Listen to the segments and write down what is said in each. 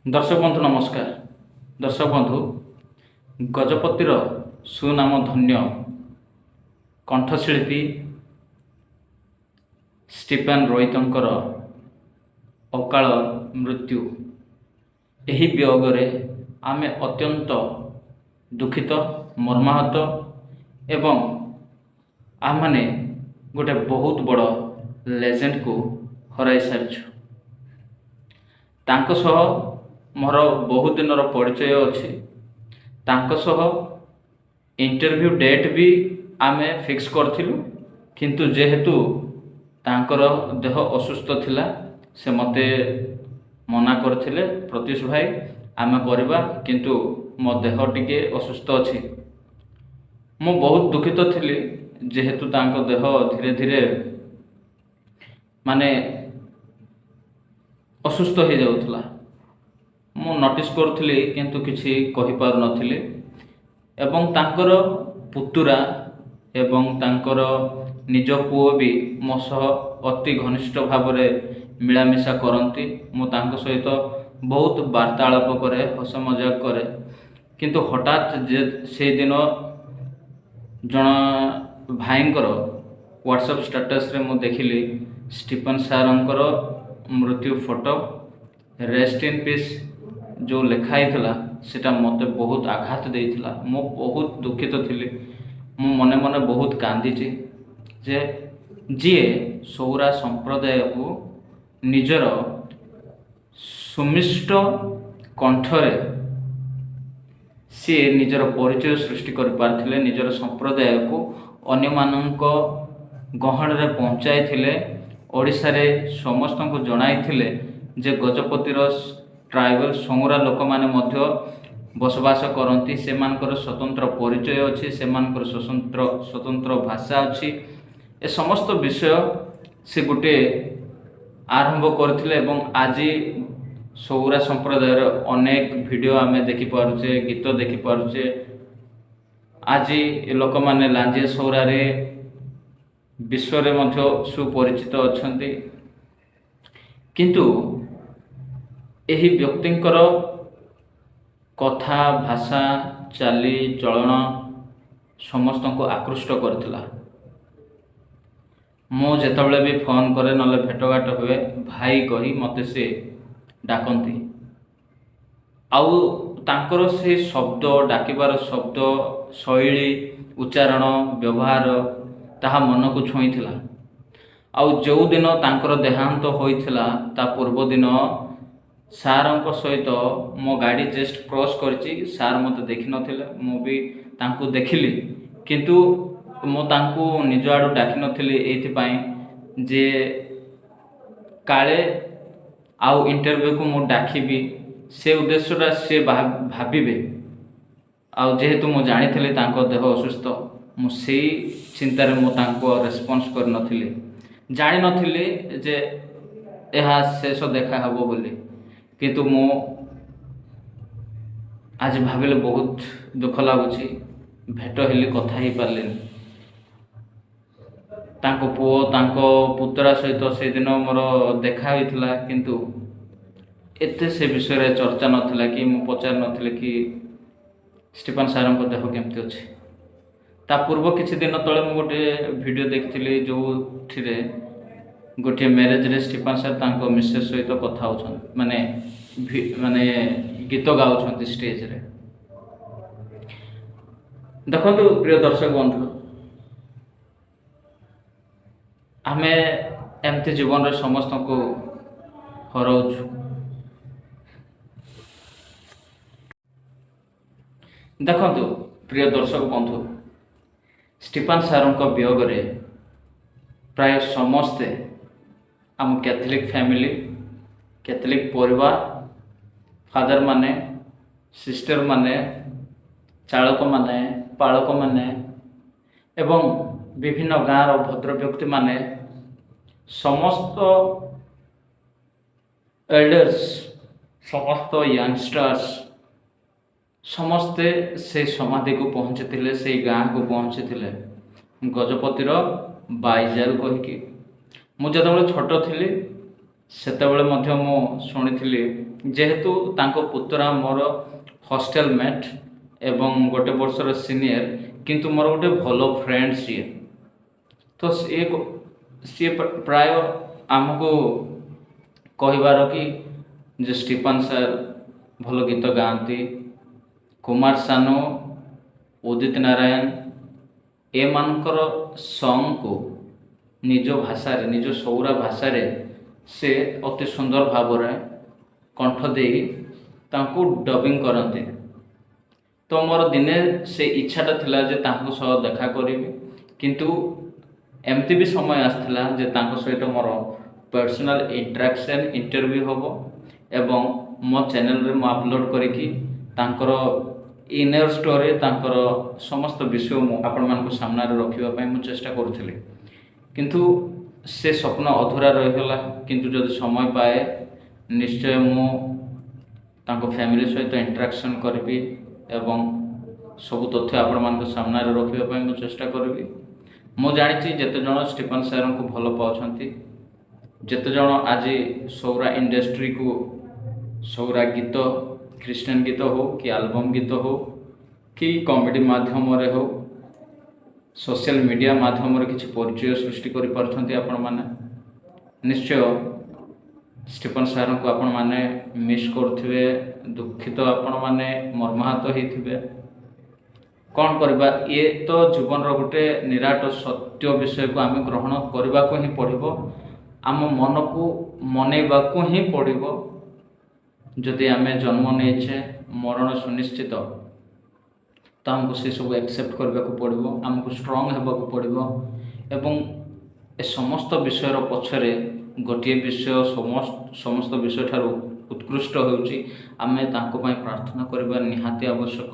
दर्शक बंधु नमस्कार। दर्शक बंधु गजपतिर सुनाम धन्य कंठशिल्पी स्टीफेन रोहितंकर अकाल मृत्यु एही वियोगरे आमे अत्यंत दुखित मर्माहत एवं आमने गोटे बहुत बड़ लेजेंड को हराई सारिछु। तांको सह मोर बहुत दिन परिचय अच्छी। तांको सह इंटरव्यू डेट भी आमे फिक्स करथिलु, किंतु जेहेतु तांकर देह असुस्थ थिला से मते मना करथिले, प्रत्युष भाई आमे करबा किंतु मो देह टिके असुस्थ अछि। मु बहुत दुखित थिली जेहेतु तांको देह धीरे धीरे माने असुस्थ हो जाउथला। मु नोटिस करुଥିଲି किंतु किछि कहि पार नथिले एवं तांकर पुतुरा एवं तांकर निज पुओ भी मो सह अति घनिष्ठ भाव मिलामिशा करती। मु तांको सहित बहुत वार्तालाप करे, हस मजाक करे, किंतु हठात से दिन जन भाईंकर व्हाट्सएप स्टेटस रे मु देखिली स्टीफेन सारंकर मृत्यु फोटो रेस्ट इन पीस जो लिखाई थिला सेटा मते बहुत आघात देइथिला। मु बहुत दुखित थिली। मु मने मने बहुत कांदीची जे जीए सौरा संप्रदाय को निजर सुमिष्ट कंठरे सी निजर परिचय सृष्टि कर पारथिले, निजर संप्रदाय को अन्य मानक गहन रे पहुंचाई थिले। ओडिशा रे समस्त को जणाई थिले जे गजपतिर ट्राइबल संगुरा लोक माने मध्य बसवास करती, से मानकर स्वतंत्र परिचय अच्छी, से मानकर स्वतंत्र भाषा अच्छी। ए समस्त विषय से गोटे आरंभ करथिले एवं आज सौरा संप्रदायर अनेक वीडियो आमे देखि पारुचे, गीत देखि पारुचे। आज लोक माने लांजे सौरा रे विश्व रे मध्य सुपरिचित अछंती, किंतु एही व्यक्तिंकर कथा भाषा चाली चलन समस्त को आकृष्ट करथिला। मो जेतबले भी फोन करे नले भेटघाट हुए भाई कही मते से डाकंती। आउ तांकर से शब्द डाकिबार शब्द शैली उच्चारण व्यवहार ताहा मन को छुईथिला। आउ जो दिन तांकर देहांत होइथिला ता पूर्व दिन सारंक सहित मो गाड़ी जस्ट क्रॉस करची। सार मते देखि नथिले, मो भी तांको देखिली, किंतु मो तांको निज आडू डाकि नथिली एथि पई जे काले आउ इंटरव्यू को मो डाकिबी से उद्देश्यटा से भाबिबे। आउ जेहेतु मो जानिथिली तांको देह असुस्थ, मो सेई चिंतारे मो तांको रेस्पॉन्स कर नथिली। जानि नथिली जे एहा शेष देखा हबो बोली, किंतु मो आज भाविले बहुत दुख लगुच। भेट हेली कथा ही पारलेनी। तांको पुओ तांको पुतरा सहित से दिन मोर देखा होइथिला, किंतु एते से विषय रे चर्चा नथिला कि मु पचार नथिले कि स्टीफेन सारंको देह केमती अछि। ता पूर्व किछि दिन तळे मु गोटे वीडियो देखथिली जो थिरे गोटे मैरेज रे स्टीफेन सार तांको मिसेस सहित कथा होछन, माने माने गीत गाउछन स्टेज रे। देखो प्रिय दर्शक बंधु, आमे एमती जीवन रे समस्त को हराउछु। देखो प्रिय दर्शक बंधु, स्टीफेन सारंक वियोग रे प्राय समस्ते आम कैथोलिक फैमिली, कैथोलिक परिवार, फादर माने, सिस्टर माने, चालक माने, पालक माने एवं विभिन्न गाँव भद्र व्यक्ति माने समस्त एल्डर्स, समस्त यंगस्टर्स समस्ते से समाधि को पहुँची, से गाँ को पहुँची गजपतिर बाईजाल कहीकि। मुझे जो छोट थी ସେତେବେଳେ ମଧ୍ୟ ମୁଁ ଶୁଣିଥିଲି, ଯେହେତୁ ତାଙ୍କ ପୁତୁରା ମୋର ହଷ୍ଟେଲ ମେଟ୍ ଏବଂ ଗୋଟେ ବର୍ଷର ସିନିୟର, କିନ୍ତୁ ମୋର ଗୋଟେ ଭଲ ଫ୍ରେଣ୍ଡ ସିଏ। ତ ସିଏ ପ୍ରାୟ ଆମକୁ କହିବାର କି ଯେ ଷ୍ଟିଫାନ୍ ସାର୍ ଭଲ ଗୀତ ଗାଆନ୍ତି, କୁମାର ସାନୁ, ଉଦିତ ନାରାୟଣ ଏମାନଙ୍କର ସଙ୍ଗକୁ ନିଜ ଭାଷାରେ, ନିଜ ସୌରା ଭାଷାରେ ସେ ଅତି ସୁନ୍ଦର ଭାବରେ କଣ୍ଠ ଦେଇ ତାଙ୍କୁ ଡବିଂ କରନ୍ତି। ତ ମୋର ଦିନେ ସେ ଇଚ୍ଛାଟା ଥିଲା ଯେ ତାଙ୍କ ସହ ଦେଖା କରିବି, କିନ୍ତୁ ଏମିତି ବି ସମୟ ଆସିଥିଲା ଯେ ତାଙ୍କ ସହିତ ମୋର ପର୍ସନାଲ ଇଣ୍ଟରାକ୍ସନ୍ ଇଣ୍ଟରଭ୍ୟୁ ହେବ ଏବଂ ମୋ ଚ୍ୟାନେଲରେ ମୁଁ ଅପଲୋଡ଼ କରିକି ତାଙ୍କର ଇନର ଷ୍ଟୋରି, ତାଙ୍କର ସମସ୍ତ ବିଷୟ ମୁଁ ଆପଣମାନଙ୍କ ସାମ୍ନାରେ ରଖିବା ପାଇଁ ମୁଁ ଚେଷ୍ଟା କରୁଥିଲି। କିନ୍ତୁ ସେ ସ୍ୱପ୍ନ ଅଧୁରା ରହିଗଲା। କିନ୍ତୁ ଯଦି ସମୟ ପାଏ ନିଶ୍ଚୟ ମୁଁ ତାଙ୍କ ଫ୍ୟାମିଲି ସହିତ ଇଣ୍ଟରାକ୍ସନ୍ କରିବି ଏବଂ ସବୁ ତଥ୍ୟ ଆପଣମାନଙ୍କ ସାମ୍ନାରେ ରଖିବା ପାଇଁ ମୁଁ ଚେଷ୍ଟା କରିବି। ମୁଁ ଜାଣିଛି ଯେତେଜଣ ଷ୍ଟିଫାନ୍ ସାର୍ଙ୍କୁ ଭଲ ପାଉଛନ୍ତି, ଯେତେଜଣ ଆଜି ସୌରା ଇଣ୍ଡଷ୍ଟ୍ରିକୁ, ସୌରା ଗୀତ, ଖ୍ରୀଷ୍ଟିଆନ ଗୀତ ହେଉ କି ଆଲବମ୍ ଗୀତ ହେଉ କି କମେଡ଼ି ମାଧ୍ୟମରେ ହେଉ, ସୋସିଆଲ ମିଡ଼ିଆ ମାଧ୍ୟମରେ କିଛି ପରିଚୟ ସୃଷ୍ଟି କରିପାରୁଛନ୍ତି ଆପଣମାନେ, ନିଶ୍ଚୟ ଷ୍ଟିଫାନ୍ ସାର୍ଙ୍କୁ ଆପଣମାନେ ମିସ୍ କରୁଥିବେ, ଦୁଃଖିତ ଆପଣମାନେ ମର୍ମାହତ ହେଇଥିବେ। କ'ଣ କରିବା, ଇଏ ତ ଜୀବନର ଗୋଟେ ନିରାଟ ସତ୍ୟ ବିଷୟକୁ ଆମେ ଗ୍ରହଣ କରିବାକୁ ହିଁ ପଡ଼ିବ, ଆମ ମନକୁ ମନେଇବାକୁ ହିଁ ପଡ଼ିବ। ଯଦି ଆମେ ଜନ୍ମ ନେଇଛେ, ମରଣ ସୁନିଶ୍ଚିତ, ତ ଆମକୁ ସେସବୁ ଆକ୍ସେପ୍ଟ କରିବାକୁ ପଡ଼ିବ, ଆମକୁ ଷ୍ଟ୍ରଙ୍ଗ ହେବାକୁ ପଡ଼ିବ। ଏବଂ ଏ ସମସ୍ତ ବିଷୟର ପଛରେ ଗୋଟିଏ ବିଷୟ ସମସ୍ତ ବିଷୟ ଠାରୁ ଉତ୍କୃଷ୍ଟ ହେଉଛି ଆମେ ତାଙ୍କ ପାଇଁ ପ୍ରାର୍ଥନା କରିବା ନିହାତି ଆବଶ୍ୟକ।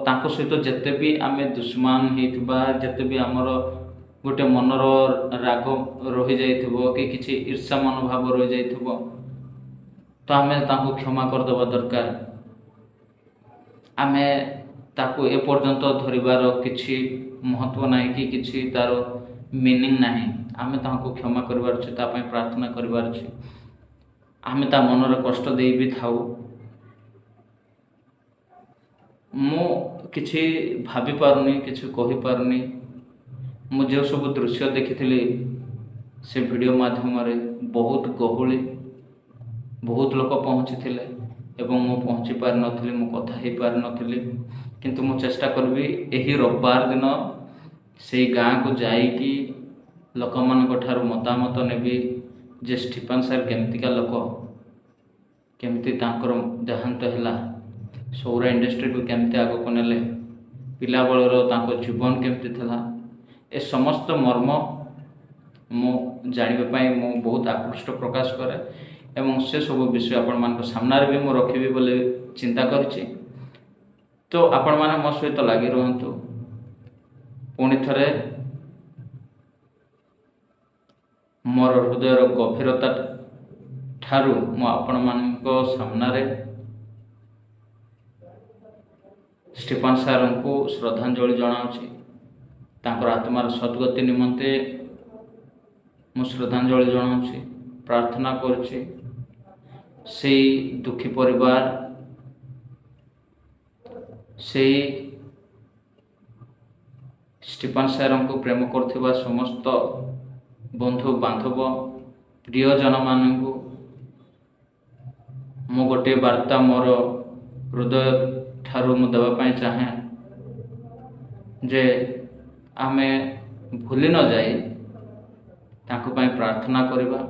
ତାଙ୍କ ସହିତ ଯେତେ ବି ଆମେ ଦୁଶ୍ମନ ହେଇଥିବା, ଯେତେ ବି ଆମର ଗୋଟେ ମନର ରାଗ ରହିଯାଇଥିବ କି କିଛି ଈର୍ଷା ମନୋଭାବ ରହିଯାଇଥିବ, ତ ଆମେ ତାଙ୍କୁ କ୍ଷମା କରିଦେବା ଦରକାର। ଆମେ ତାକୁ ଏପର୍ଯ୍ୟନ୍ତ ଧରିବାର କିଛି ମହତ୍ଵ ନାହିଁ କି କିଛି ତା'ର ମିନିଂ ନାହିଁ। ଆମେ ତାଙ୍କୁ କ୍ଷମା କରିବାର ଅଛି, ତା ପାଇଁ ପ୍ରାର୍ଥନା କରିବାର ଅଛି। ଆମେ ତା ମନରେ କଷ୍ଟ ଦେଇ ବି ଥାଉ। ମୁଁ କିଛି ଭାବିପାରୁନି, କିଛି କହିପାରୁନି। ମୁଁ ଯେଉଁ ସବୁ ଦୃଶ୍ୟ ଦେଖିଥିଲି ସେ ଭିଡ଼ିଓ ମାଧ୍ୟମରେ, ବହୁତ ଗହଳି, ବହୁତ ଲୋକ ପହଞ୍ଚିଥିଲେ ଏବଂ ମୁଁ ପହଞ୍ଚି ପାରିନଥିଲି, ମୁଁ କଥା ହେଇପାରିନଥିଲି। କିନ୍ତୁ ମୁଁ ଚେଷ୍ଟା କରିବି ଏହି ରବିବାର ଦିନ ସେଇ ଗାଁକୁ ଯାଇକି ଲୋକମାନଙ୍କ ଠାରୁ ମତାମତ ନେବି ଯେ ଷ୍ଟିଫାନ୍ ସାର୍ କେମିତିକା ଲୋକ, କେମିତି ତାଙ୍କର ଦେହାନ୍ତ ହେଲା, ସୌରା ଇଣ୍ଡଷ୍ଟ୍ରିକୁ କେମିତି ଆଗକୁ ନେଲେ, ପିଲାବେଳର ତାଙ୍କ ଜୀବନ କେମିତି ଥିଲା, ଏ ସମସ୍ତ ମର୍ମ ମୁଁ ଜାଣିବା ପାଇଁ ମୁଁ ବହୁତ ଆକୃଷ୍ଟ ପ୍ରକାଶ କରେ ଏବଂ ସେସବୁ ବିଷୟ ଆପଣମାନଙ୍କ ସାମ୍ନାରେ ବି ମୁଁ ରଖିବି ବୋଲି ଚିନ୍ତା କରିଛି। ତ ଆପଣମାନେ ମୋ ସହିତ ଲାଗି ରୁହନ୍ତୁ। ପୁଣି ଥରେ ମୋର ହୃଦୟର ଗଭୀରତା ଠାରୁ ମୁଁ ଆପଣମାନଙ୍କ ସାମ୍ନାରେ ଷ୍ଟିଫାନ୍ ସାର୍ଙ୍କୁ ଶ୍ରଦ୍ଧାଞ୍ଜଳି ଜଣାଉଛି। ତାଙ୍କର ଆତ୍ମାର ସଦ୍ଗତି ନିମନ୍ତେ ମୁଁ ଶ୍ରଦ୍ଧାଞ୍ଜଳି ଜଣାଉଛି, ପ୍ରାର୍ଥନା କରୁଛି। ସେଇ ଦୁଃଖୀ ପରିବାର, ସେଇ ଷ୍ଟିଫାନ୍ ସାର୍ଙ୍କୁ ପ୍ରେମ କରୁଥିବା ସମସ୍ତ ବନ୍ଧୁ ବାନ୍ଧବ, ପ୍ରିୟଜନମାନଙ୍କୁ ମୁଁ ଗୋଟିଏ ବାର୍ତ୍ତା ମୋର ହୃଦୟ ଠାରୁ ମୁଁ ଦେବା ପାଇଁ ଚାହେଁ ଯେ ଆମେ ଭୁଲି ନ ଯାଇ ତାଙ୍କ ପାଇଁ ପ୍ରାର୍ଥନା କରିବା,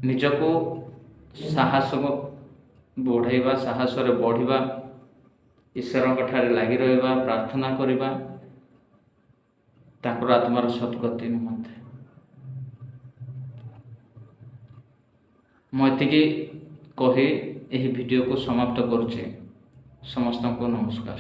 ନିଜକୁ ସାହସ ବଢ଼ାଇବା, ସାହସରେ ବଢ଼ିବା, ଈଶ୍ୱରଙ୍କ ଠାରେ ଲାଗି ରହିବା, ପ୍ରାର୍ଥନା କରିବା ତାଙ୍କର ଆତ୍ମାର ସଦ୍ଗତି ନିମନ୍ତେ। ମୁଁ ଏତିକି କହି ଏହି ଭିଡ଼ିଓକୁ ସମାପ୍ତ କରୁଛି। ସମସ୍ତଙ୍କୁ ନମସ୍କାର।